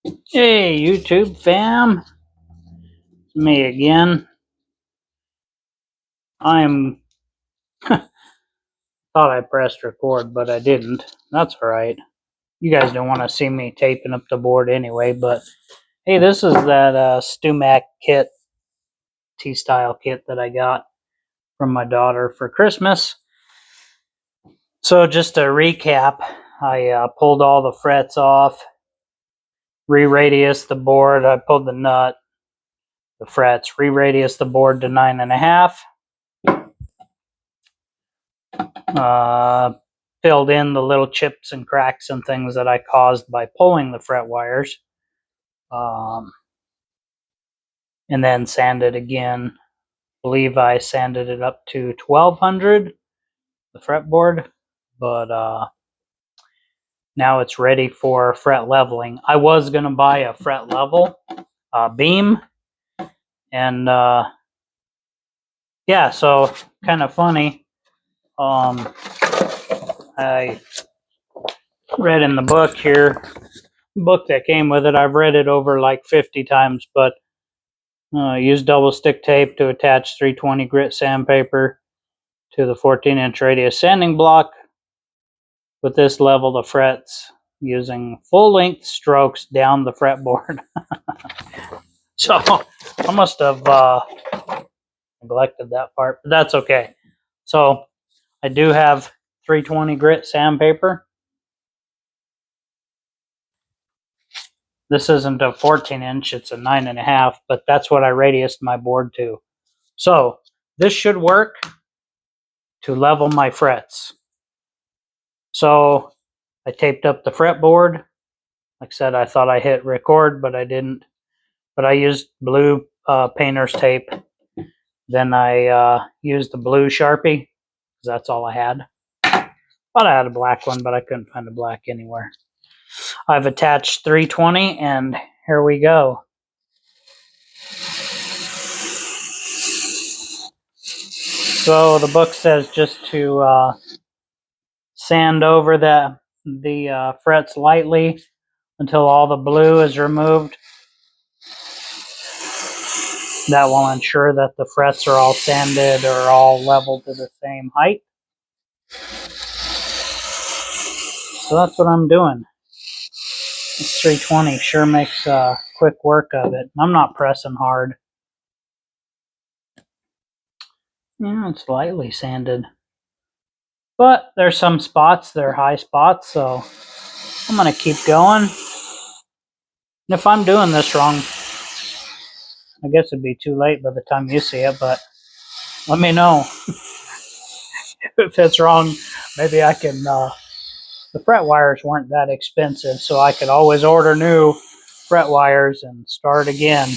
Hey, YouTube fam, it's me again. I'm thought I pressed record, but I didn't. That's all right. You guys don't want to see me taping up the board anyway. But hey, this is that StewMac kit, T-style kit that I got from my daughter for Christmas. So just to recap, I pulled all the frets off, re-radiused the board. I pulled the nut, the frets, re-radiused the board to 9.5. Filled in the little chips and cracks and things that I caused by pulling the fret wires. And then sanded again. I believe I sanded it up to 1200, the fretboard, but now it's ready for fret leveling. I was going to buy a fret level beam, and yeah, so kind of funny. I read in the book here, book that came with it. I've read it over like 50 times, but use double stick tape to attach 320 grit sandpaper to the 14-inch radius sanding block. With this, level the frets using full-length strokes down the fretboard. So I must have neglected that part, but that's okay. So I do have 320 grit sandpaper. This isn't a 14-inch, it's a 9.5, but that's what I radiused my board to. So this should work to level my frets. So I taped up the fretboard. Like I said, I thought I hit record, but I didn't. But I used blue painter's tape. Then I used the blue Sharpie, because that's all I had. Thought I had a black one, but I couldn't find a black anywhere. I've attached 320, and here we go. So the book says just to sand over the frets lightly until all the blue is removed. That will ensure that the frets are all sanded or all leveled to the same height. So that's what I'm doing. This 320 sure makes quick work of it. I'm not pressing hard. Yeah, it's lightly sanded. But there's some spots that are high spots, so I'm going to keep going. And if I'm doing this wrong, I guess it'd be too late by the time you see it, but let me know. If it's wrong, maybe I can, the fret wires weren't that expensive, so I could always order new fret wires and start again.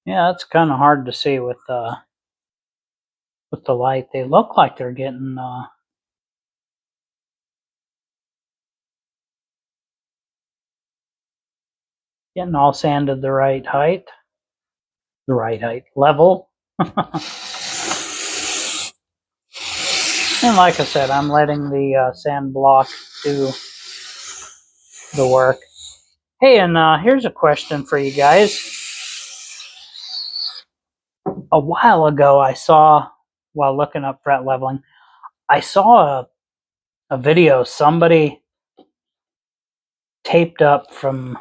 Yeah, it's kind of hard to see with the light. They look like they're getting all sanded the right height, level. And like I said, I'm letting the sand block do the work. Hey, and here's a question for you guys. A while ago, I saw, while looking up fret leveling, I saw a video somebody taped up from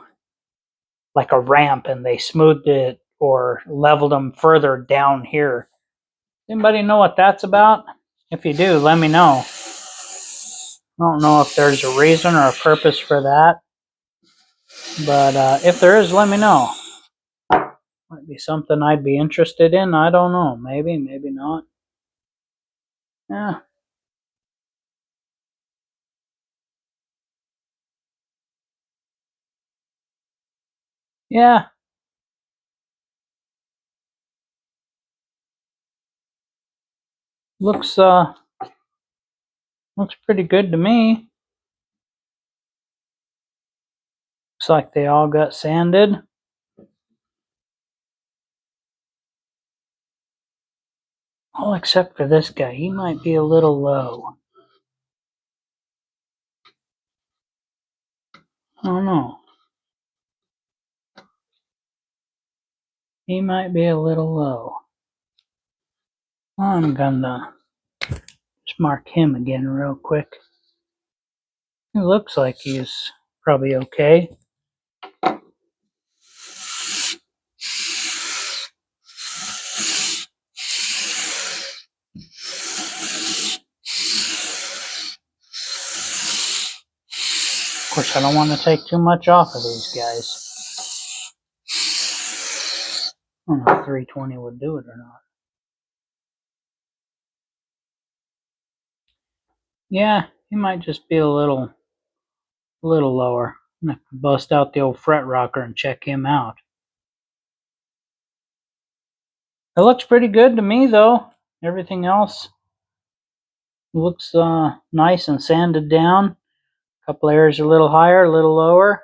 like a ramp and they smoothed it or leveled them further down here. Anybody know what that's about? If you do, let me know. I don't know if there's a reason or a purpose for that, but if there is, let me know. Might be something I'd be interested in. I don't know. Maybe, maybe not. Yeah. Yeah. Looks pretty good to me. Looks like they all got sanded. All except for this guy. He might be a little low. I don't know. He might be a little low. I'm gonna just mark him again real quick. It looks like he's probably okay. Of course, I don't want to take too much off of these guys. I don't know if 320 would do it or not. Yeah, he might just be a little lower. I'm gonna bust out the old fret rocker and check him out. It looks pretty good to me, though. Everything else looks nice and sanded down. A couple areas a little higher, a little lower.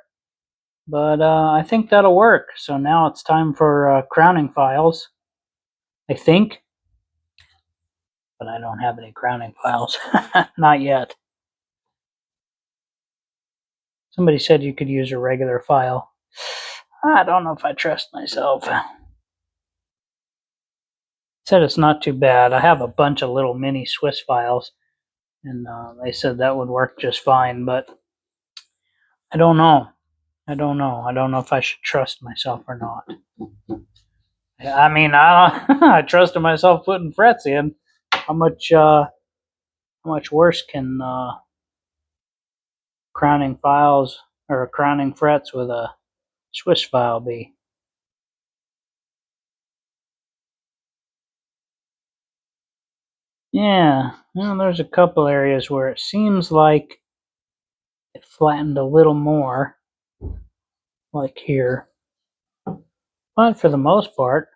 But I think that'll work. So now it's time for crowning files, I think. But I don't have any crowning files. Not yet. Somebody said you could use a regular file. I don't know if I trust myself. Said it's not too bad. I have a bunch of little mini Swiss files, and they said that would work just fine, but I don't know. I don't know if I should trust myself or not. I mean, I trusted myself putting frets in. How much worse can crowning files or crowning frets with a Swiss file be? Yeah, well, there's a couple areas where it seems like it flattened a little more, like here. But for the most part,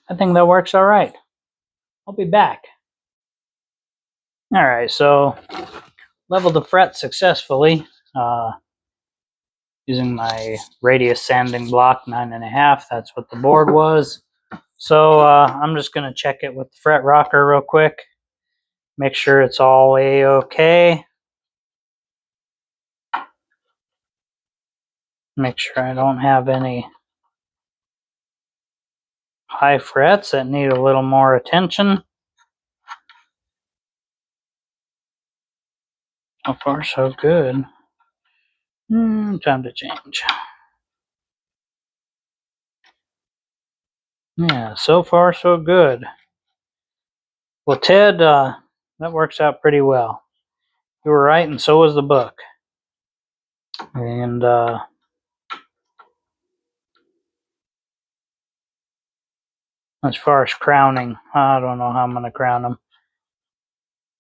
I think that works all right. I'll be back. All right, so leveled the fret successfully using my radius sanding block 9.5. That's what the board was. So I'm just going to check it with the fret rocker real quick. Make sure it's all A-okay. Make sure I don't have any high frets that need a little more attention. So far, so good. Time to change. Yeah, so far, so good. Well, Ted, that works out pretty well. You were right, and so was the book. And as far as crowning, I don't know how I'm going to crown them.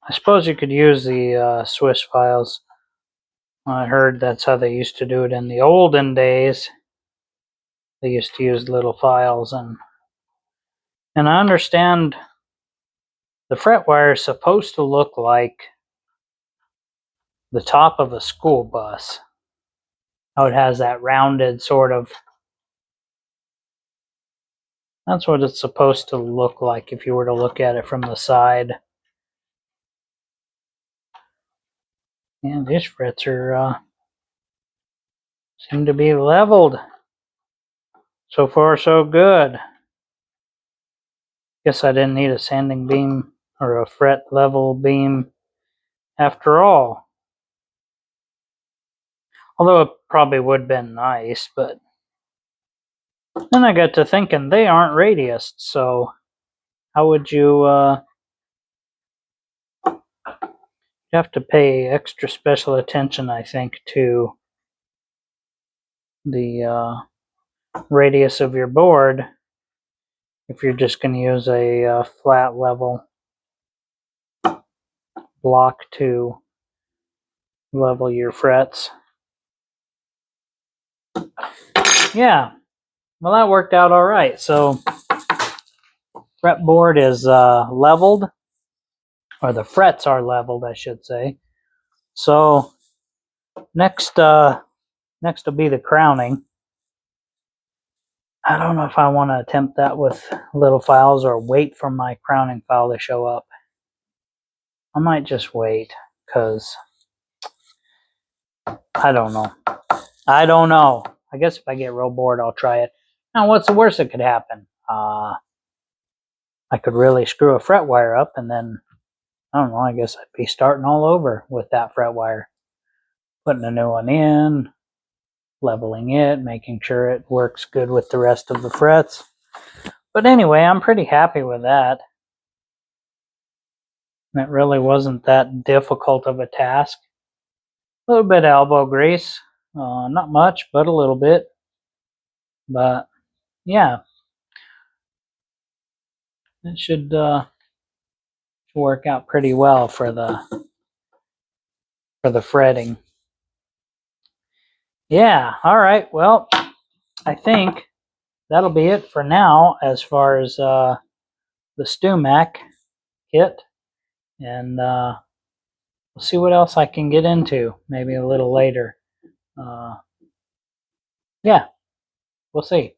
I suppose you could use the Swiss files. I heard that's how they used to do it in the olden days. They used to use little files, and I understand the fret wire is supposed to look like the top of a school bus. How it has that rounded sort of. That's what it's supposed to look like if you were to look at it from the side. And these frets are seem to be leveled. So far, so good. Guess I didn't need a sanding beam or a fret level beam after all. Although it probably would have been nice, but then I got to thinking they aren't radiusts, so how would you have to pay extra special attention, I think, to the radius of your board if you're just going to use a flat level block to level your frets. Yeah, well, that worked out all right. So fretboard is leveled, or the frets are leveled, I should say. So next will be the crowning. I don't know if I want to attempt that with little files or wait for my crowning file to show up. I might just wait, because I don't know. I don't know. I guess if I get real bored, I'll try it. Now, what's the worst that could happen? I could really screw a fret wire up, and then, I don't know, I guess I'd be starting all over with that fret wire. Putting a new one in, leveling it, making sure it works good with the rest of the frets. But anyway, I'm pretty happy with that. It really wasn't that difficult of a task. A little bit of elbow grease. Not much, but a little bit. But yeah, it should work out pretty well for the fretting. Yeah, all right. Well, I think that'll be it for now as far as the StewMac kit. And we'll see what else I can get into, maybe a little later. Yeah, we'll see.